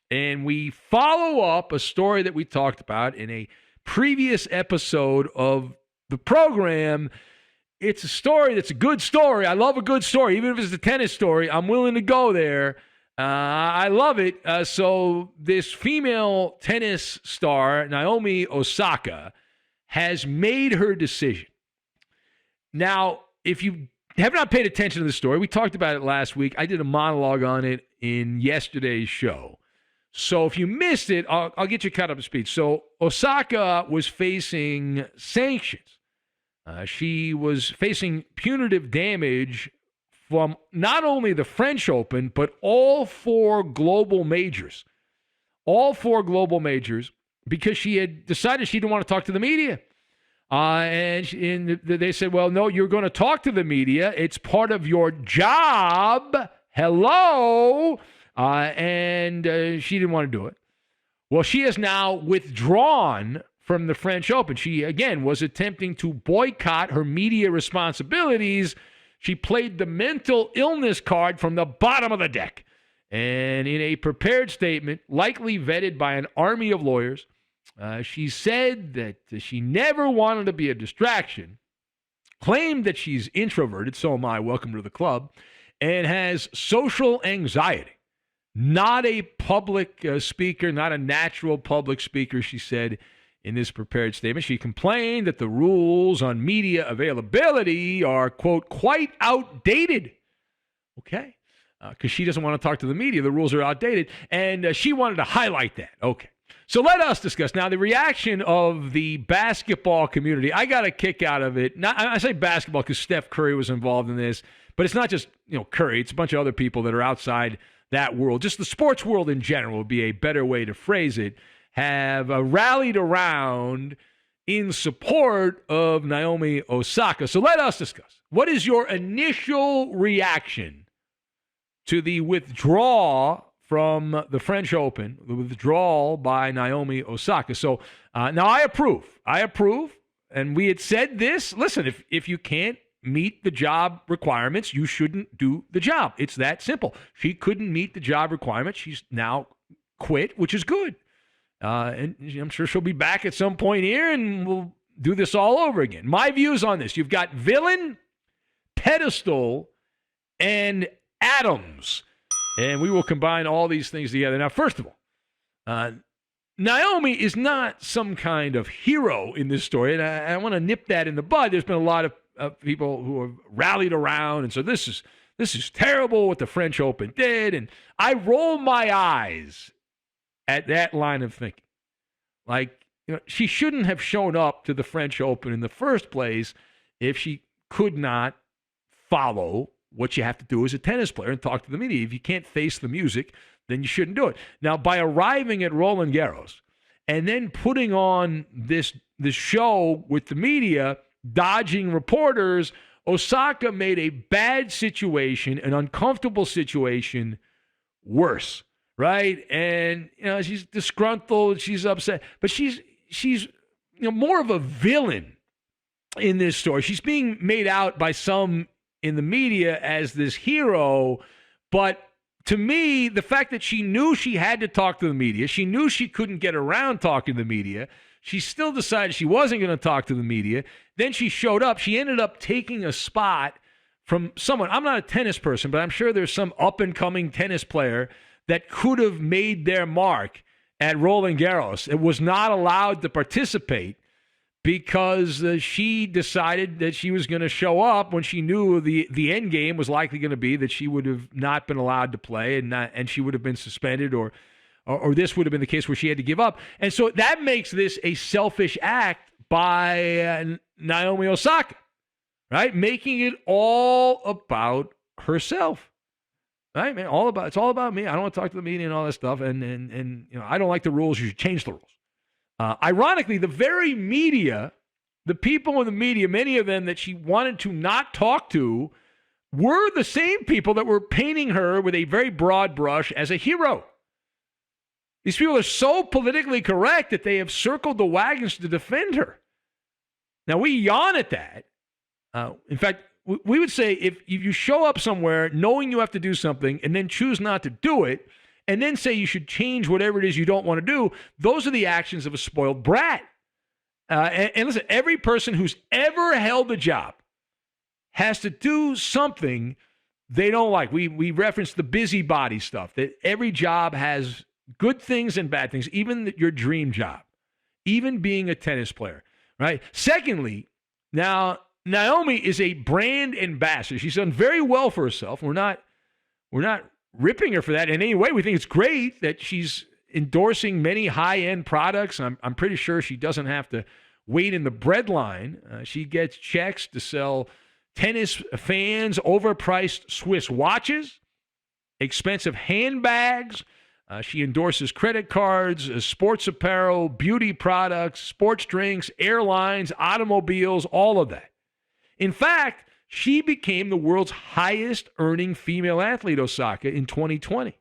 And we follow up a story that we talked about in a previous episode of the program. It's a story that's a good story. I love a good story. Even if it's a tennis story, I'm willing to go there. I love it. So this female tennis star, Naomi Osaka, has made her decision. Now, if you have not paid attention to the story, we talked about it last week. I did a monologue on it in yesterday's show. So if you missed it, I'll get you caught up to speed. So Osaka was facing sanctions. She was facing punitive damage from not only the French Open, but all four global majors. All four global majors, because she had decided she didn't want to talk to the media. And they said, well, no, you're going to talk to the media. It's part of your job. Hello. And she didn't want to do it. Well, she has now withdrawn from the French Open. She, again, was attempting to boycott her media responsibilities. She played the mental illness card from the bottom of the deck. And in a prepared statement, likely vetted by an army of lawyers, she said that she never wanted to be a distraction, claimed that she's introverted, so am I, welcome to the club, and has social anxiety. Not a public speaker, not a natural public speaker, she said in this prepared statement. She complained that the rules on media availability are, quote, quite outdated. Okay. Because she doesn't want to talk to the media. The rules are outdated. And she wanted to highlight that. Okay. So let us discuss. Now, the reaction of the basketball community, I got a kick out of it. I say basketball because Steph Curry was involved in this. But it's not just, Curry. It's a bunch of other people that are outside that world. Just the sports world in general would be a better way to phrase it. Have rallied around in support of Naomi Osaka. So let us discuss. What is your initial reaction to the withdrawal from the French Open, the withdrawal by Naomi Osaka? So now I approve. And we had said this. Listen, if you can't meet the job requirements, you shouldn't do the job. It's that simple. She couldn't meet the job requirements. She's now quit, which is good. And I'm sure she'll be back at some point here, and we'll do this all over again. My views on this: you've got villain, pedestal, and atoms. And we will combine all these things together. Now, first of all, Naomi is not some kind of hero in this story. And I want to nip that in the bud. There's been a lot of people who have rallied around. And so this is terrible what the French Open did. And I roll my eyes at that line of thinking. Like, she shouldn't have shown up to the French Open in the first place if she could not follow what you have to do as a tennis player and talk to the media. If you can't face the music, then you shouldn't do it. Now, by arriving at Roland Garros and then putting on this show with the media, dodging reporters, Osaka made a bad situation, an uncomfortable situation, worse, right? And she's disgruntled, she's upset, but she's more of a villain in this story. She's being made out by some in the media as this hero, but to me, the fact that she knew she had to talk to the media, she knew she couldn't get around talking to the media, she still decided she wasn't going to talk to the media, then she showed up, she ended up taking a spot from someone. I'm not a tennis person, but I'm sure there's some up-and-coming tennis player that could have made their mark at Roland Garros. It was not allowed to participate because she decided that she was going to show up when she knew the end game was likely going to be that she would have not been allowed to play and she would have been suspended or this would have been the case where she had to give up. And so that makes this a selfish act by Naomi Osaka, right? Making it all about herself, right? Man, it's all about me. I don't want to talk to the media and all that stuff. And I don't like the rules. You should change the rules. Ironically, the very media, the people in the media, many of them that she wanted to not talk to, were the same people that were painting her with a very broad brush as a hero. These people are so politically correct that they have circled the wagons to defend her. Now, we yawn at that. In fact, we would say if you show up somewhere knowing you have to do something and then choose not to do it, and then say you should change whatever it is you don't want to do, those are the actions of a spoiled brat. And listen, every person who's ever held a job has to do something they don't like. We referenced the busybody stuff, that every job has good things and bad things, even your dream job, even being a tennis player, right? Secondly, now Naomi is a brand ambassador. She's done very well for herself. We're not ripping her for that in any way. We think it's great that she's endorsing many high-end products. I'm pretty sure she doesn't have to wait in the bread line. She gets checks to sell tennis fans overpriced Swiss watches, expensive handbags. She endorses credit cards, sports apparel, beauty products, sports drinks, airlines, automobiles, all of that. In fact, she became the world's highest earning female athlete, Osaka, in 2020.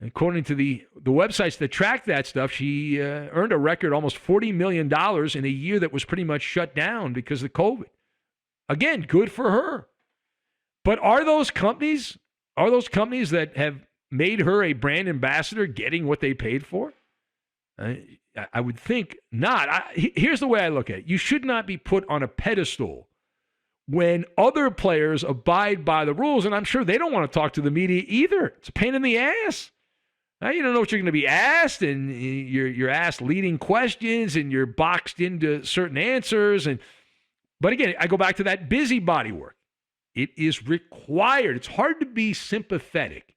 According to the websites that track that stuff, she earned a record almost $40 million in a year that was pretty much shut down because of COVID. Again, good for her. But are those companies that have made her a brand ambassador getting what they paid for? I would think not. Here's the way I look at it. You should not be put on a pedestal when other players abide by the rules, and I'm sure they don't want to talk to the media either. It's a pain in the ass. You don't know what you're going to be asked, and you're asked leading questions, and you're boxed into certain answers. But again, I go back to that busybody work. It is required. It's hard to be sympathetic.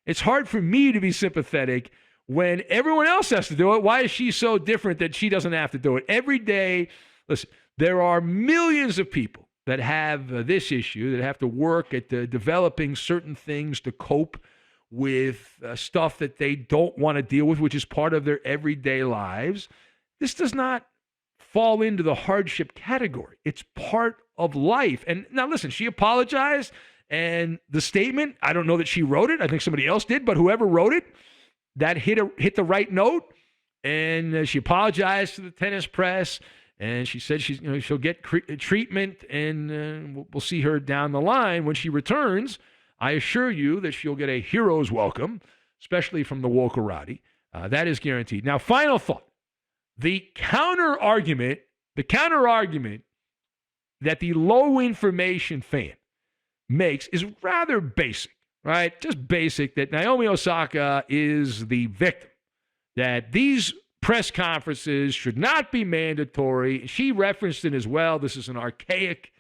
It's hard for me to be sympathetic when everyone else has to do it. Why is she so different that she doesn't have to do it? Every day, listen, there are millions of people that have this issue, that have to work at developing certain things to cope with stuff that they don't want to deal with, which is part of their everyday lives. This does not fall into the hardship category. It's part of life. And now listen, she apologized, and the statement, I don't know that she wrote it. I think somebody else did, but whoever wrote it, that hit the right note. And she apologized to the tennis press, and she said she'll get treatment, and we'll see her down the line when she returns. I assure you that she'll get a hero's welcome, especially from the Wokarati. That is guaranteed. Now, final thought. The counter argument that the low information fan makes is rather basic, right? Just basic, that Naomi Osaka is the victim, that these press conferences should not be mandatory. She referenced it as well. This is an archaic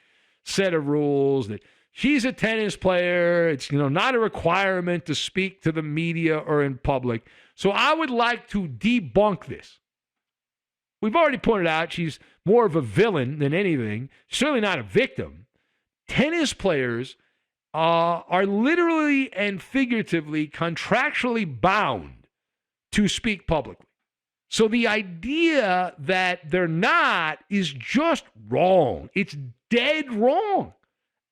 set of rules, that she's a tennis player. It's not a requirement to speak to the media or in public. So I would like to debunk this. We've already pointed out she's more of a villain than anything, certainly not a victim. Tennis players are literally and figuratively contractually bound to speak publicly. So the idea that they're not is just wrong. It's dead wrong.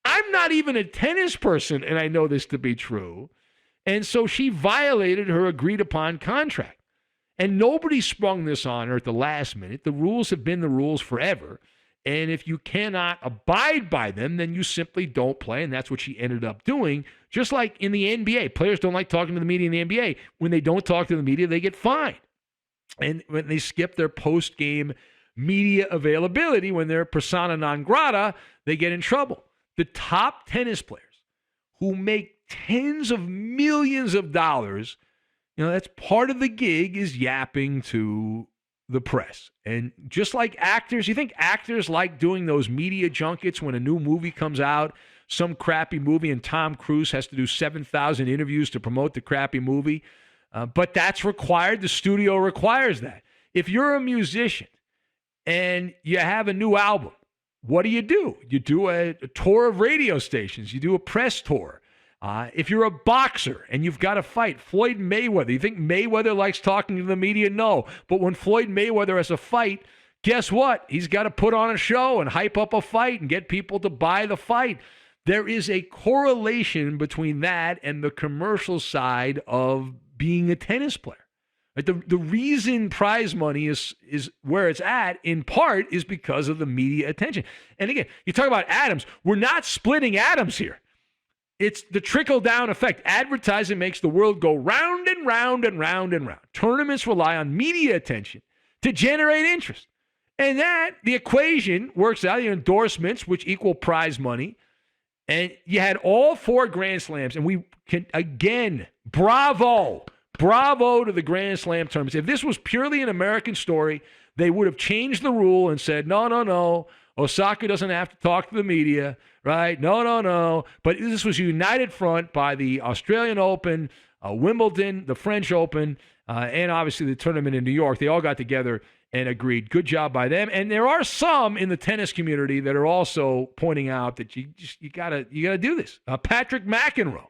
I'm not even a tennis person, and I know this to be true. And so she violated her agreed-upon contract. And nobody sprung this on her at the last minute. The rules have been the rules forever. And if you cannot abide by them, then you simply don't play. And that's what she ended up doing. Just like in the NBA. Players don't like talking to the media in the NBA. When they don't talk to the media, they get fined. And when they skip their post-game media availability, when they're persona non grata, they get in trouble. The top tennis players who make tens of millions of dollars, that's part of the gig, is yapping to the press. And just like actors, you think actors like doing those media junkets when a new movie comes out, some crappy movie, and Tom Cruise has to do 7,000 interviews to promote the crappy movie? But that's required. The studio requires that. If you're a musician and you have a new album, what do? You do a tour of radio stations. You do a press tour. If you're a boxer and you've got to fight, Floyd Mayweather, you think Mayweather likes talking to the media? No. But when Floyd Mayweather has a fight, guess what? He's got to put on a show and hype up a fight and get people to buy the fight. There is a correlation between that and the commercial side of being a tennis player. Right? The reason prize money is where it's at, in part, is because of the media attention. And again, you talk about atoms. We're not splitting atoms here. It's the trickle-down effect. Advertising makes the world go round and round and round and round. Tournaments rely on media attention to generate interest. And the equation works out. Your endorsements, which equal prize money. And you had all 4 Grand Slams. And we can, again, bravo to the Grand Slam tournaments. If this was purely an American story, they would have changed the rule and said, no. Osaka doesn't have to talk to the media, right? No. But this was a united front by the Australian Open, Wimbledon, the French Open, and obviously the tournament in New York. They all got together and agreed. Good job by them. And there are some in the tennis community that are also pointing out that you gotta do this. Patrick McEnroe,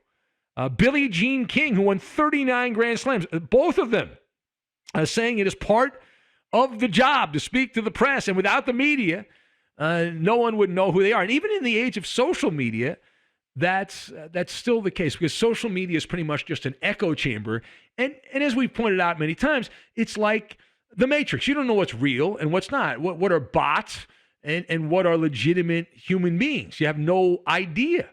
Billie Jean King, who won 39 Grand Slams, both of them saying it is part of the job to speak to the press, and without the media, no one would know who they are. And even in the age of social media, that's still the case, because social media is pretty much just an echo chamber. And as we've pointed out many times, it's like the Matrix. You don't know what's real and what's not. What are bots and what are legitimate human beings? You have no idea.